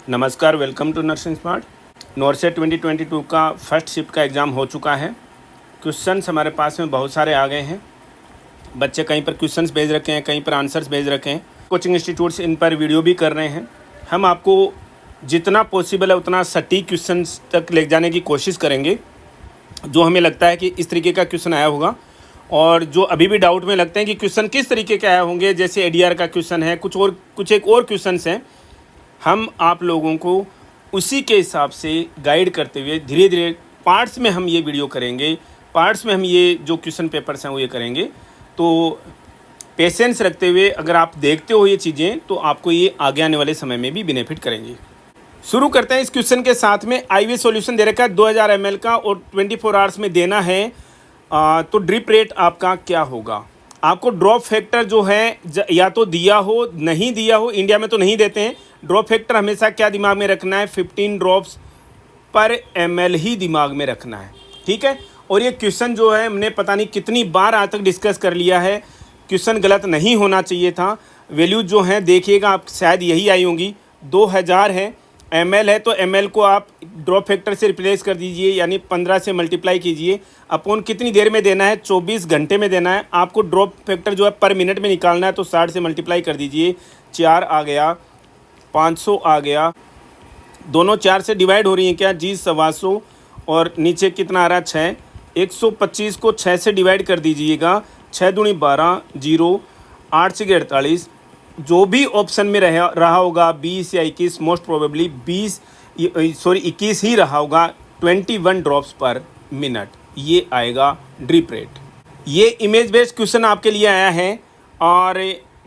नमस्कार, welcome to nursing smart. NORCET 2022 का first shift का एग्ज़ाम हो चुका है। क्वेश्चंस हमारे पास में बहुत सारे आ गए हैं। बच्चे कहीं पर क्वेश्चंस भेज रखे हैं, कहीं पर आंसर्स भेज रखे हैं। कोचिंग इंस्टीट्यूट्स इन पर वीडियो भी कर रहे हैं। हम आपको जितना पॉसिबल है उतना सटीक क्वेश्चंस तक ले जाने की कोशिश करेंगे, जो हमें लगता है कि इस तरीके का क्वेश्चन आया होगा। और जो अभी भी डाउट में लगते हैं कि क्वेश्चन किस तरीके के आए होंगे, जैसे एडीआर का क्वेश्चन है, कुछ एक और क्वेश्चंस हैं, हम आप लोगों को उसी के हिसाब से गाइड करते हुए धीरे धीरे पार्ट्स में हम ये वीडियो करेंगे। पार्ट्स में हम ये जो क्वेश्चन पेपर्स हैं वो ये करेंगे। तो पेशेंस रखते हुए अगर आप देखते हो ये चीज़ें, तो आपको ये आगे आने वाले समय में भी बेनिफिट करेंगे। शुरू करते हैं इस क्वेश्चन के साथ में। IV सॉल्यूशन दे रखा है 2000 ml का और 24 आवर्स में देना है। तो ड्रिप रेट आपका क्या होगा? आपको ड्रॉप फैक्टर जो है या तो दिया हो, नहीं दिया हो, इंडिया में तो नहीं देते हैं। ड्रॉप फैक्टर हमेशा क्या दिमाग में रखना है, 15 ड्रॉप्स पर ml ही दिमाग में रखना है, ठीक है। और ये क्वेश्चन जो है हमने पता नहीं कितनी बार आज तक डिस्कस कर लिया है। क्वेश्चन गलत नहीं होना चाहिए था। वैल्यू जो है देखिएगा, आप शायद यही आई होंगी। 2000 है, ml है, तो ml को आप ड्रॉप फैक्टर से रिप्लेस कर दीजिए, यानी 15 से मल्टीप्लाई कीजिए। अपॉन कितनी देर में देना है? 24 घंटे में देना है। आपको ड्रॉप फैक्टर जो है पर मिनट में निकालना है, तो 60 से मल्टीप्लाई कर दीजिए। 4 आ गया, 500 आ गया। दोनों 4 से डिवाइड हो रही हैं क्या जी? 125 और नीचे कितना आ रहा है? 6। 125 को 6 से डिवाइड कर दीजिएगा। 6 दूनी 12, 0, 8 से 48। जो भी ऑप्शन में रहा होगा 20 या 21, मोस्ट प्रोबेबली 21 ही रहा होगा। 21 ड्रॉप्स पर मिनट, ये आएगा ड्रिप रेट। ये इमेज बेस्ड क्वेश्चन आपके लिए आया है और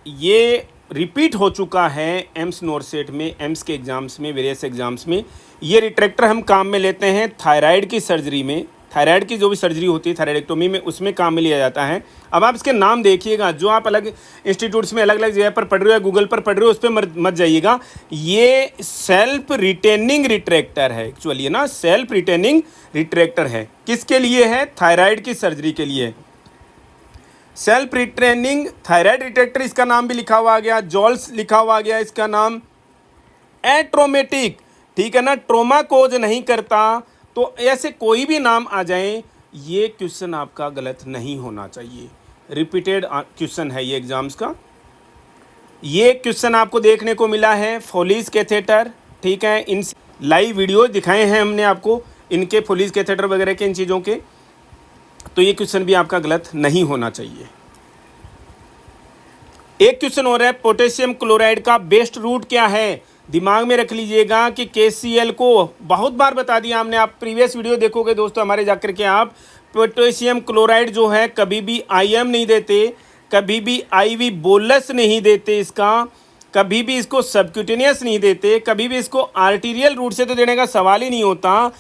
ये रिपीट हो चुका है एम्स नॉर्सेट में, एम्स के एग्ज़ाम्स में, वेरियस एग्ज़ाम्स में। ये रिट्रैक्टर हम काम में लेते हैं थायराइड की सर्जरी में। थायराइड की जो भी सर्जरी होती है थायराइडेक्टोमी में, उसमें काम में लिया जाता है। अब आप इसके नाम देखिएगा, जो आप अलग इंस्टीट्यूट्स में अलग अलग जगह पर पढ़ रहे हो या गूगल पर पढ़ रहे हो, उस पर मत जाइएगा। ये सेल्फ रिटेनिंग रिट्रैक्टर है एक्चुअली, ना सेल्फ रिटेनिंग रिट्रैक्टर है। किसके लिए है? थायराइड की सर्जरी के लिए। सेल्फ रिट्रेनिंग थायराइड रिट्रैक्टर, इसका नाम भी लिखा हुआ आ गया। जॉल्स लिखा हुआ आ गया इसका नाम। एट्रोमेटिक, ठीक है ना, ट्रोमा कोज नहीं करता। तो ऐसे कोई भी नाम आ जाए, ये क्वेश्चन आपका गलत नहीं होना चाहिए। रिपीटेड क्वेश्चन है ये एग्जाम्स का। ये क्वेश्चन आपको देखने को मिला है फोलिस कैथेटर, ठीक है। इन लाइव वीडियो दिखाए हैं हमने आपको इनके, फोलिस कैथेटर वगैरह के, इन चीज़ों के। तो ये क्वेश्चन भी आपका गलत नहीं होना चाहिए। एक क्वेश्चन और है, पोटेशियम क्लोराइड का बेस्ट रूट क्या है? दिमाग में रख लीजिएगा कि KCl को बहुत बार बता दिया हमने। आप प्रीवियस वीडियो देखोगे दोस्तों हमारे, जाकर के आप पोटेशियम क्लोराइड जो है कभी भी IM नहीं देते, कभी भी IV बोलस नहीं देते इसका, कभी भी इसको सबक्यूटेनियस नहीं देते, कभी भी इसको आर्टीरियल रूट से तो देने का सवाल ही नहीं होता।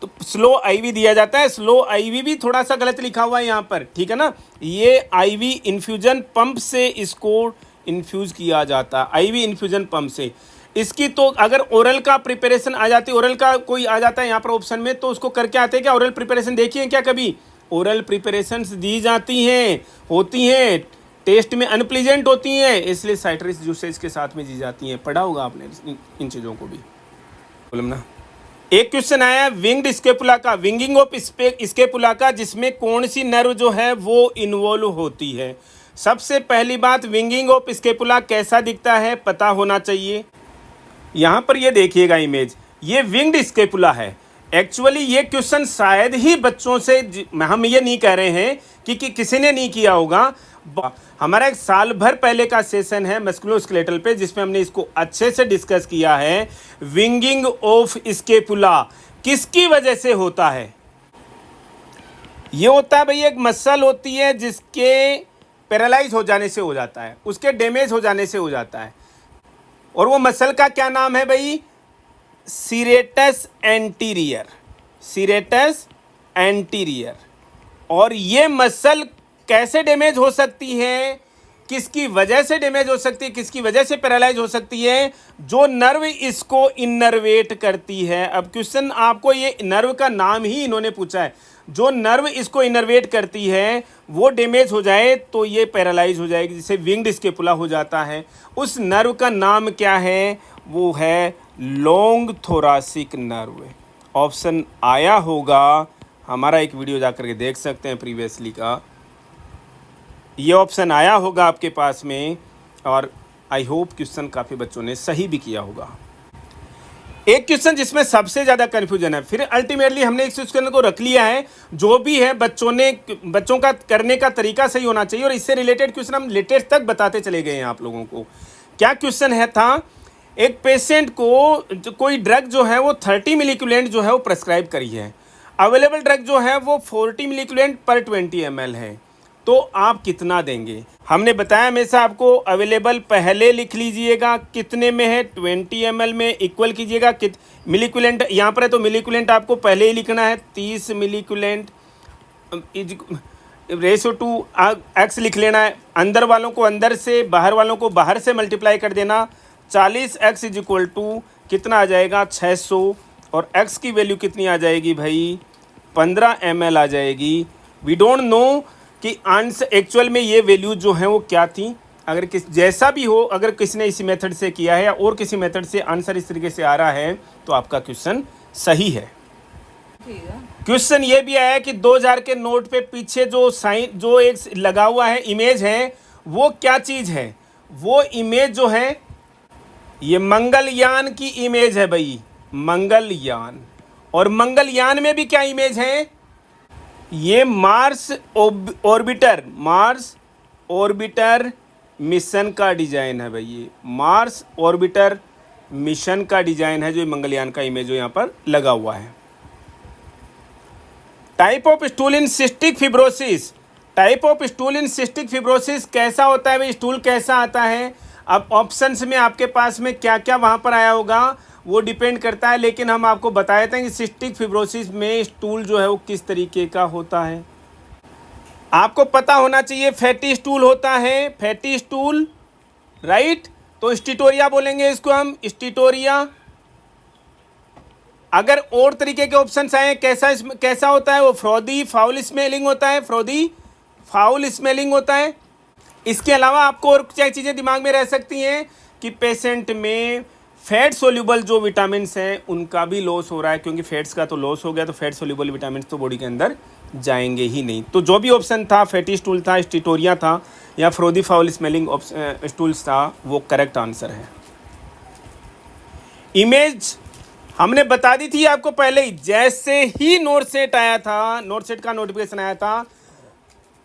तो स्लो IV दिया जाता है। स्लो IV भी थोड़ा सा गलत लिखा हुआ है यहाँ पर, ठीक है ना। ये IV इन्फ्यूजन पंप से इसको इन्फ्यूज किया जाता है, IV इन्फ्यूजन पंप से। इसकी तो अगर ओरल का प्रिपरेशन आ जाती, ओरल का कोई आ जाता है यहाँ पर ऑप्शन में, तो उसको करके आते हैं क्या? ओरल प्रिपरेशन देखिए क्या कभी? ओरल प्रिपरेशंस दी जाती हैं, होती हैं, टेस्ट में अनप्लीजेंट होती हैं, इसलिए साइट्रस जूसेस के साथ में दी जाती हैं। पढ़ा होगा आपने इन चीज़ों को भी, बोलम ना। एक क्वेश्चन आया विंग्ड स्केपुला का, विंगिंग ऑफ स्केपुला का, जिसमें कौन सी नर्व जो है वो इन्वॉल्व होती है? सबसे पहली बात, विंगिंग ऑफ स्केपुला कैसा दिखता है पता होना चाहिए। यहाँ पर ये देखिएगा इमेज, ये विंग्ड स्केपुला है। एक्चुअली ये क्वेश्चन शायद ही बच्चों से, हम ये नहीं कह रहे हैं कि किसी ने नहीं किया होगा। हमारा एक साल भर पहले का सेशन है मस्कुलोस्केलेटल पे, जिसमें हमने इसको अच्छे से डिस्कस किया है। विंगिंग ऑफ स्केपुला किसकी वजह से होता है? ये होता है भाई, एक मसल होती है जिसके पैरालाइज हो जाने से हो जाता है, उसके डैमेज हो जाने से हो जाता है। और वो मसल का क्या नाम है भाई? Serratus anterior, serratus anterior. और ये मसल कैसे डैमेज हो सकती है, किसकी वजह से डैमेज हो सकती है, किसकी वजह से पैरालाइज हो सकती है? जो नर्व इसको इनर्वेट करती है। अब क्वेश्चन आपको ये नर्व का नाम ही इन्होंने पूछा है। जो नर्व इसको इनर्वेट करती है वो डैमेज हो जाए तो ये पैरालाइज हो जाएगी, जिसे विंग्ड स्केपुला हो जाता है। उस नर्व का नाम क्या है? वो है लॉन्ग थोरासिक नर्व। ऑप्शन आया होगा, हमारा एक वीडियो जा कर के देख सकते हैं प्रीवियसली का, ये ऑप्शन आया होगा आपके पास में, और आई होप क्वेश्चन काफ़ी बच्चों ने सही भी किया होगा। एक क्वेश्चन जिसमें सबसे ज़्यादा कन्फ्यूजन है, फिर अल्टीमेटली हमने इस क्वेश्चन को रख लिया है, जो भी है बच्चों का करने का तरीका सही होना चाहिए, और इससे रिलेटेड क्वेश्चन हम लेटेस्ट तक बताते चले गए हैं आप लोगों को। क्या क्वेश्चन है था, एक पेशेंट को कोई ड्रग जो है वो 30 मिलीक्यूलेंट जो है वो प्रेस्क्राइब करी है, अवेलेबल ड्रग जो है वो 40 मिलीक्यूलेंट पर 20 ml है, तो आप कितना देंगे। हमने बताया हमेशा आपको अवेलेबल पहले लिख लीजिएगा, कितने में है 20 ml में इक्वल कीजिएगा मिलीक्यूलेंट, यहाँ पर है तो मिलीक्यूलेंट आपको पहले ही लिखना है, 30 मिलीक्यूलेंट रेशो टू एक्स लिख लेना है, अंदर वालों को अंदर से, बाहर वालों को बाहर से मल्टीप्लाई कर देना। 40x इज इक्वल टू कितना आ जाएगा 600, और x की वैल्यू कितनी आ जाएगी भाई 15 ml आ जाएगी। वी डोंट नो कि आंसर एक्चुअल में ये वैल्यू जो है वो क्या थी। अगर जैसा भी हो, अगर किसी ने इसी मेथड से किया है या और किसी मेथड से आंसर इस तरीके से आ रहा है तो आपका क्वेश्चन सही है। क्वेश्चन ये भी आया है कि 2000 के नोट पे पीछे जो साइन जो एक लगा हुआ है इमेज है, वो क्या चीज़ है। वो इमेज जो है ये मंगलयान की इमेज है भाई, मंगलयान। और मंगलयान में भी क्या इमेज है, ये मार्स ऑर्बिटर मिशन का डिजाइन है भाई, ये मार्स ऑर्बिटर मिशन का डिजाइन है जो मंगलयान का इमेज जो यहाँ पर लगा हुआ है। Type of stool in cystic fibrosis, type of stool in cystic fibrosis कैसा होता है भाई, स्टूल कैसा आता है। अब ऑप्शंस में आपके पास में क्या क्या वहाँ पर आया होगा वो डिपेंड करता है, लेकिन हम आपको बताए थे कि सिस्टिक फिब्रोसिस में स्टूल जो है वो किस तरीके का होता है। आपको पता होना चाहिए फैटी स्टूल होता है, फैटी स्टूल, राइट। तो स्टीटोरिया बोलेंगे इसको हम, स्टीटोरिया। अगर और तरीके के ऑप्शंस आए कैसा होता है वो, फ्रॉदी फाउल स्मेलिंग होता है, फ्रॉदी फाउल स्मेलिंग होता है। इसके अलावा आपको और क्या चीज़ें दिमाग में रह सकती हैं कि पेशेंट में फैट सोल्यूबल जो विटामिन्स हैं उनका भी लॉस हो रहा है, क्योंकि फैट्स का तो लॉस हो गया तो फैट सोल्यूबल विटामिन्स तो बॉडी के अंदर जाएंगे ही नहीं। तो जो भी ऑप्शन था, फैटी स्टूल था, स्टीटोरिया था, या फ्रोदी फाउल स्मेलिंग स्टूल्स था, वो करेक्ट आंसर है। इमेज हमने बता दी थी आपको पहले ही, जैसे ही नोट सेट आया था, नोट सेट का नोटिफिकेशन आया था,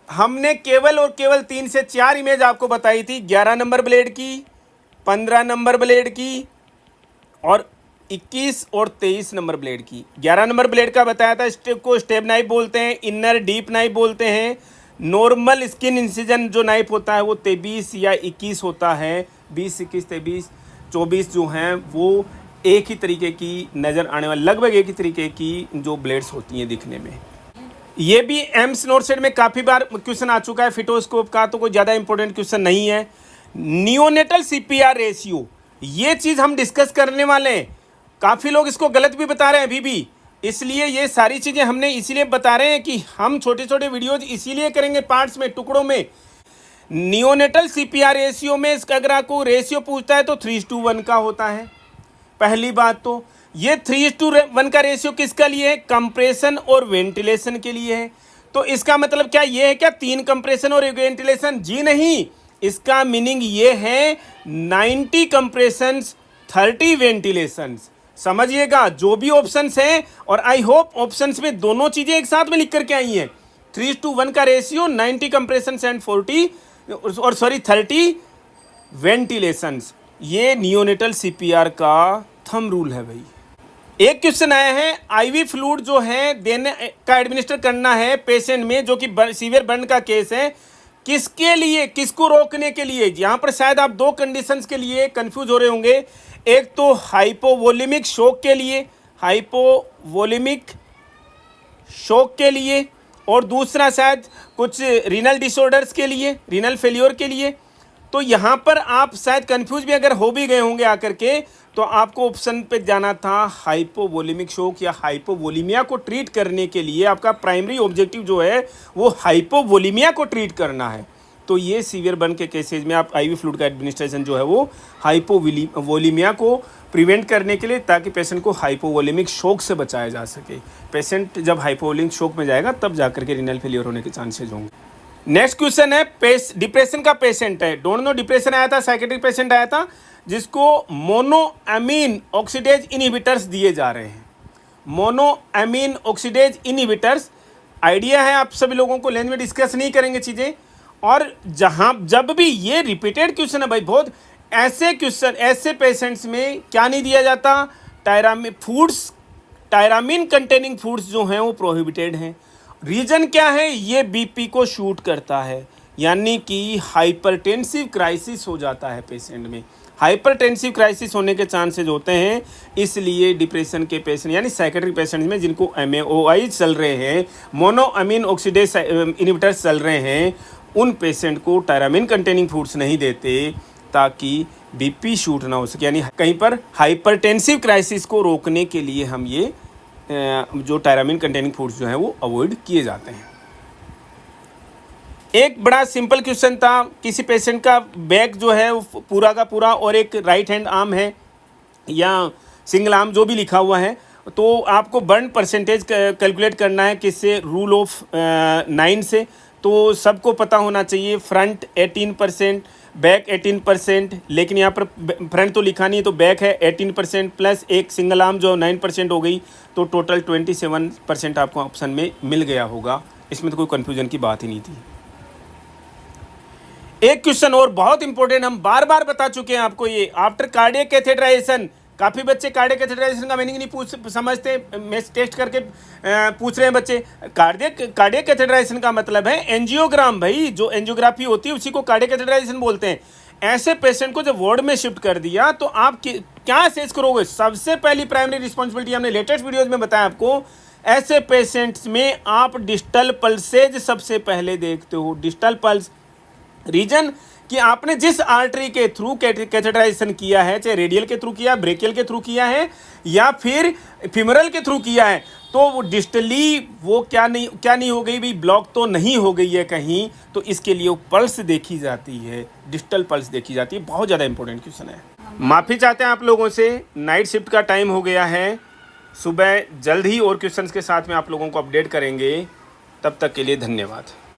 हमने केवल और केवल 3 से 4 इमेज आपको बताई थी। 11 नंबर ब्लेड की, 15 नंबर ब्लेड की, और 21 और 23 नंबर ब्लेड की। 11 नंबर ब्लेड का बताया था, स्टेप को स्टेप नाइफ बोलते हैं, इनर डीप नाइफ बोलते हैं। नॉर्मल स्किन इंसिजन जो नाइफ होता है वो 23 या 21 होता है। 20, 21, 23, 24 जो हैं वो एक ही तरीके की नज़र आने वाली, लगभग एक ही तरीके की जो ब्लेड्स होती हैं दिखने में। ये भी एम्स नोट सेट में काफ़ी बार क्वेश्चन आ चुका है फिटोस्कोप का, तो कोई ज़्यादा इंपॉर्टेंट क्वेश्चन नहीं है। नियोनेटल CPR रेशियो, ये चीज़ हम डिस्कस करने वाले हैं। काफ़ी लोग इसको गलत भी बता रहे हैं अभी भी, इसलिए ये सारी चीज़ें हमने इसीलिए बता रहे हैं कि हम छोटे छोटे वीडियोज इसीलिए करेंगे पार्ट्स में, टुकड़ों में। नियोनेटल CPR रेशियो में अगर आपको रेशियो पूछता है तो 3:1 का होता है। पहली बात तो ये 3:1 का रेशियो किसका लिए है, कंप्रेशन और वेंटिलेशन के लिए है। तो इसका मतलब क्या ये है क्या 3 कंप्रेशन और वेंटिलेशन, जी नहीं। इसका मीनिंग ये है 90 कंप्रेशंस 30 वेंटिलेशंस। समझिएगा जो भी ऑप्शंस हैं, और आई होप ऑप्शंस में दोनों चीज़ें एक साथ में लिख करके आई हैं। 3:1 का रेशियो, 90 कंप्रेशंस एंड 30 वेंटिलेशंस, ये नियोनेटल CPR का थंब रूल है भाई। एक क्वेश्चन आया है, IV फ्लूइड जो है देने का एडमिनिस्टर करना है पेशेंट में जो कि सीवियर बर्न का केस है, किसके लिए, किसको रोकने के लिए। यहाँ पर शायद आप 2 कंडीशंस के लिए कंफ्यूज हो रहे होंगे। एक तो हाइपोवोलिमिक शॉक के लिए, हाइपोवोलिमिक शॉक के लिए, और दूसरा शायद कुछ रीनल डिसऑर्डर्स के लिए, रीनल फेल्योर के लिए। तो यहाँ पर आप शायद कंफ्यूज भी अगर हो भी गए होंगे आकर के, तो आपको ऑप्शन पे जाना था हाइपोवोलिमिक शॉक या हाइपोवोलीमिया को ट्रीट करने के लिए। आपका प्राइमरी ऑब्जेक्टिव जो है वो हाइपोवोलीमिया को ट्रीट करना है। तो ये सीवियर बर्न के केसेज में आप आईवी फ्लूइड का एडमिनिस्ट्रेशन जो है वो हाइपोवोलीमिया को प्रिवेंट करने के लिए, ताकि पेशेंट को हाइपोवोलेमिक शॉक से बचाया जा सके। पेशेंट जब हाइपोवोलेमिक शॉक में जाएगा तब जाकर के रीनल फेलियर होने के चांसेज होंगे। नेक्स्ट क्वेश्चन है, डिप्रेशन का पेशेंट है, डोंट नो डिप्रेशन आया था, साइकेट्रिक पेशेंट आया था जिसको मोनोअमीन ऑक्सीडेज इनहिबिटर्स दिए जा रहे हैं। मोनोअमीन ऑक्सीडेज इनहिबिटर्स आइडिया है आप सभी लोगों को, लेंथ में डिस्कस नहीं करेंगे चीज़ें। और जब भी ये रिपीटेड क्वेश्चन है भाई, बहुत ऐसे क्वेश्चन, ऐसे पेशेंट्स में क्या नहीं दिया जाता, टायरामीन कंटेनिंग फूड्स जो हैं वो प्रोहिबिटेड हैं। रीज़न क्या है, ये बीपी को शूट करता है, यानी कि हाइपरटेंसिव क्राइसिस हो जाता है पेशेंट में। हाइपरटेंसिव क्राइसिस होने के चांसेज होते हैं, इसलिए डिप्रेशन के पेशेंट यानी साइकेट्रिक पेशेंट्स में जिनको MAOI चल रहे हैं, मोनोअमीन ऑक्सीडेज इनहिबिटर्स चल रहे हैं, उन पेशेंट को टायरामीन कंटेनिंग फूड्स नहीं देते ताकि बीपी शूट ना हो सके। यानी कहीं पर हाइपरटेंसिव क्राइसिस को रोकने के लिए हम ये जो टायरामीन कंटेनिंग फूड्स जो हैं वो अवॉइड किए जाते हैं। एक बड़ा सिंपल क्वेश्चन था, किसी पेशेंट का बैक जो है वो पूरा का पूरा और एक राइट हैंड आर्म है या सिंगल आर्म जो भी लिखा हुआ है, तो आपको बर्न परसेंटेज कैलकुलेट करना है किससे, रूल ऑफ 9 से। तो सबको पता होना चाहिए, फ्रंट 18%, बैक 18%, लेकिन यहाँ पर फ्रंट तो लिखा नहीं है तो बैक है 18% प्लस एक सिंगल आर्म जो 9% हो गई, तो टोटल 27% आपको ऑप्शन में मिल गया होगा। इसमें तो कोई कन्फ्यूजन की बात ही नहीं थी। एक क्वेश्चन और बहुत इंपॉर्टेंट, हम बार बार बता चुके हैं आपको, ये आफ्टर कार्डियक कैथेटराइजेशन, काफ़ी बच्चे कार्डियक कैथेटराइजेशन का मीनिंग नहीं समझते, मैं टेस्ट करके पूछ रहे हैं बच्चे। कार्डियक कैथेटराइजेशन का मतलब है एंजियोग्राम, भाई जो एंजियोग्राफी होती है उसी को कार्डियक कैथेटराइजेशन बोलते हैं। ऐसे पेशेंट को जब वार्ड में शिफ्ट कर दिया तो आप क्या असेस करोगे? सबसे पहली प्राइमरी रिस्पॉन्सिबिलिटी हमने लेटेस्ट वीडियोज में बताया आपको, ऐसे पेशेंट्स में आप डिस्टल पल्सेज सबसे पहले देखते हो। डिस्टल पल्स, रीजन कि आपने जिस आर्टरी के थ्रू कैथेटराइजेशन किया है, चाहे रेडियल के थ्रू किया, ब्रेकियल के थ्रू किया है या फिर फीमरल के थ्रू किया है, तो वो डिस्टली वो क्या नहीं हो गई भाई, ब्लॉक तो नहीं हो गई है कहीं, तो इसके लिए वो पल्स देखी जाती है, डिस्टल पल्स देखी जाती है। बहुत ज़्यादा इंपॉर्टेंट क्वेश्चन है। माफ़ी चाहते हैं आप लोगों से, नाइट शिफ्ट का टाइम हो गया है, सुबह जल्द ही और क्वेश्चंस के साथ में आप लोगों को अपडेट करेंगे। तब तक के लिए धन्यवाद।